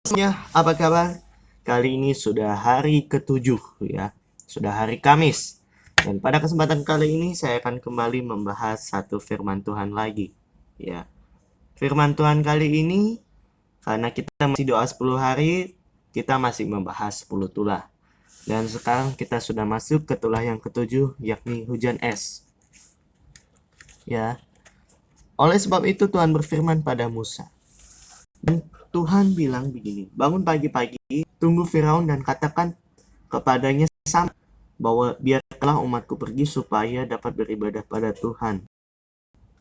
Semuanya, apa kabar? Kali ini sudah hari ke-7 ya, sudah hari Kamis. Dan pada kesempatan kali ini saya akan kembali membahas satu firman Tuhan lagi. Ya, firman Tuhan kali ini karena kita masih doa 10 hari, kita masih membahas 10 tulah. Dan sekarang kita sudah masuk ke tulah yang ke-7, yakni hujan es. Ya. Oleh sebab itu Tuhan berfirman pada Musa. Dan Tuhan bilang begini, bangun pagi-pagi, tunggu Firaun dan katakan kepadanya sama bahwa biarlah umatku pergi supaya dapat beribadah pada Tuhan.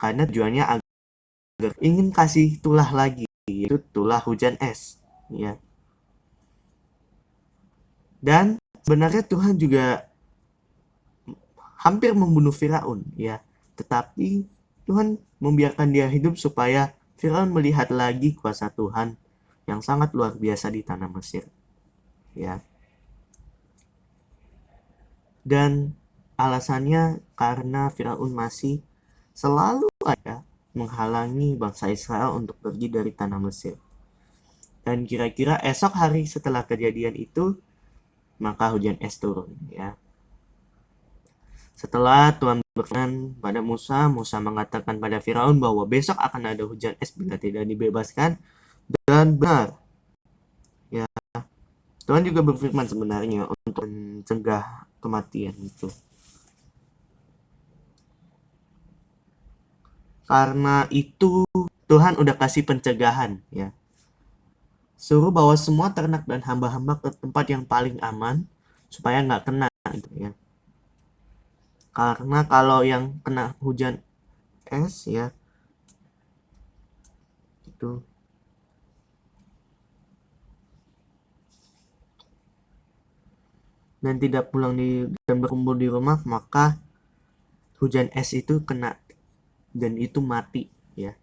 Karena tujuannya agar ingin kasih tulah lagi, yaitu tulah hujan es. Ya. Dan sebenarnya Tuhan juga hampir membunuh Firaun, ya. Tetapi Tuhan membiarkan dia hidup supaya Firaun melihat lagi kuasa Tuhan yang sangat luar biasa di tanah Mesir. Ya. Dan alasannya karena Firaun masih selalu ada menghalangi bangsa Israel untuk pergi dari tanah Mesir. Dan kira-kira esok hari setelah kejadian itu, maka hujan es turun, ya. Setelah Tuhan berfirman pada Musa, Musa mengatakan pada Firaun bahwa besok akan ada hujan es bila tidak dibebaskan, dan benar. Ya, Tuhan juga berfirman sebenarnya untuk mencegah kematian itu. Karena itu Tuhan udah kasih pencegahan, ya. Suruh bawa semua ternak dan hamba-hamba ke tempat yang paling aman supaya nggak kena gitu ya. Karena kalau yang kena hujan es ya itu dan tidak pulang dan berkumpul di rumah, maka hujan es itu kena dan itu mati ya.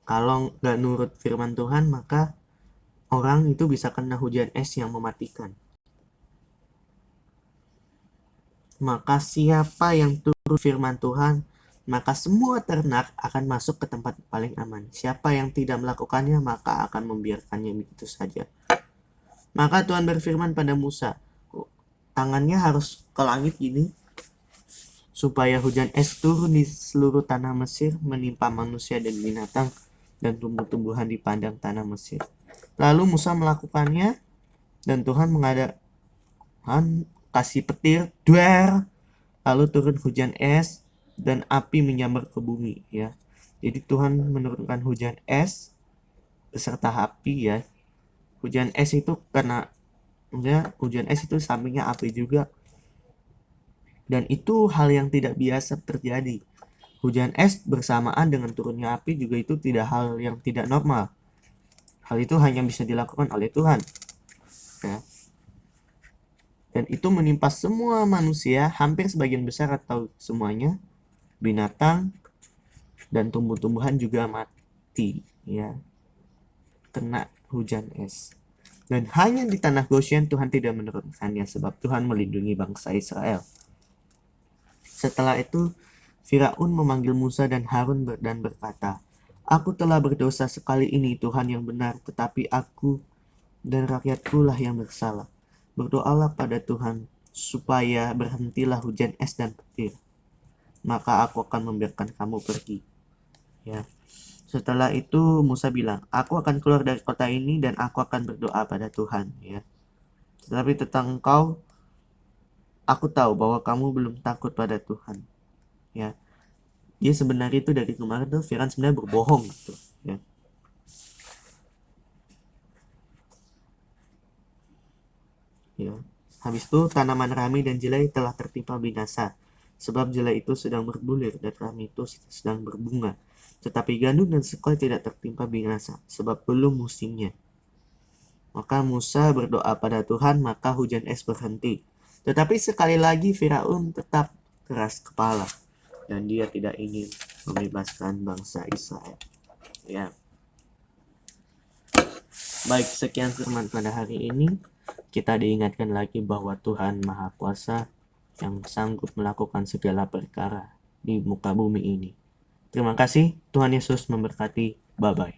Kalau nggak nurut firman Tuhan, maka orang itu bisa kena hujan es yang mematikan. Maka siapa yang turut firman Tuhan, maka semua ternak akan masuk ke tempat paling aman. Siapa yang tidak melakukannya, maka akan membiarkannya begitu saja. Maka Tuhan berfirman pada Musa, tangannya harus ke langit gini, supaya hujan es turun di seluruh tanah Mesir, menimpa manusia dan binatang, dan tumbuh-tumbuhan di padang tanah Mesir. Lalu Musa melakukannya, dan Tuhan mengadakan kasih petir, duer, lalu turun hujan es dan api menyambar ke bumi ya. Jadi Tuhan menurunkan hujan es beserta api ya. Hujan es itu karena hujan es itu sampingnya api juga. Dan itu hal yang tidak biasa terjadi. Hujan es bersamaan dengan turunnya api juga itu tidak hal yang tidak normal. Hal itu hanya bisa dilakukan oleh Tuhan. Ya. Dan itu menimpa semua manusia, hampir sebagian besar atau semuanya, binatang dan tumbuh-tumbuhan juga mati ya, kena hujan es. Dan hanya di tanah Goshen Tuhan tidak menurunkannya sebab Tuhan melindungi bangsa Israel. Setelah itu Firaun memanggil Musa dan Harun dan berkata, aku telah berdosa sekali ini Tuhan yang benar, tetapi aku dan rakyatku lah yang bersalah. Berdoalah pada Tuhan supaya berhentilah hujan es dan petir, maka aku akan membiarkan kamu pergi. Ya. Setelah itu Musa bilang, aku akan keluar dari kota ini dan aku akan berdoa pada Tuhan. Ya. Tetapi tentang engkau, aku tahu bahwa kamu belum takut pada Tuhan. Ya. Dia sebenarnya itu dari kemarin tuh Firaun sebenarnya berbohong gitu. Ya. Ya. Habis itu tanaman rami dan jelai telah tertimpa binasa, sebab jelai itu sedang berbulir dan rami itu sedang berbunga. Tetapi gandum dan sekoi tidak tertimpa binasa, sebab belum musimnya. Maka Musa berdoa pada Tuhan, maka hujan es berhenti. Tetapi sekali lagi Firaun tetap keras kepala dan dia tidak ingin membebaskan bangsa Israel. Ya. Baik, sekian firman pada hari ini. Kita diingatkan lagi bahwa Tuhan Maha Kuasa yang sanggup melakukan segala perkara di muka bumi ini. Terima kasih, Tuhan Yesus memberkati. Bye-bye.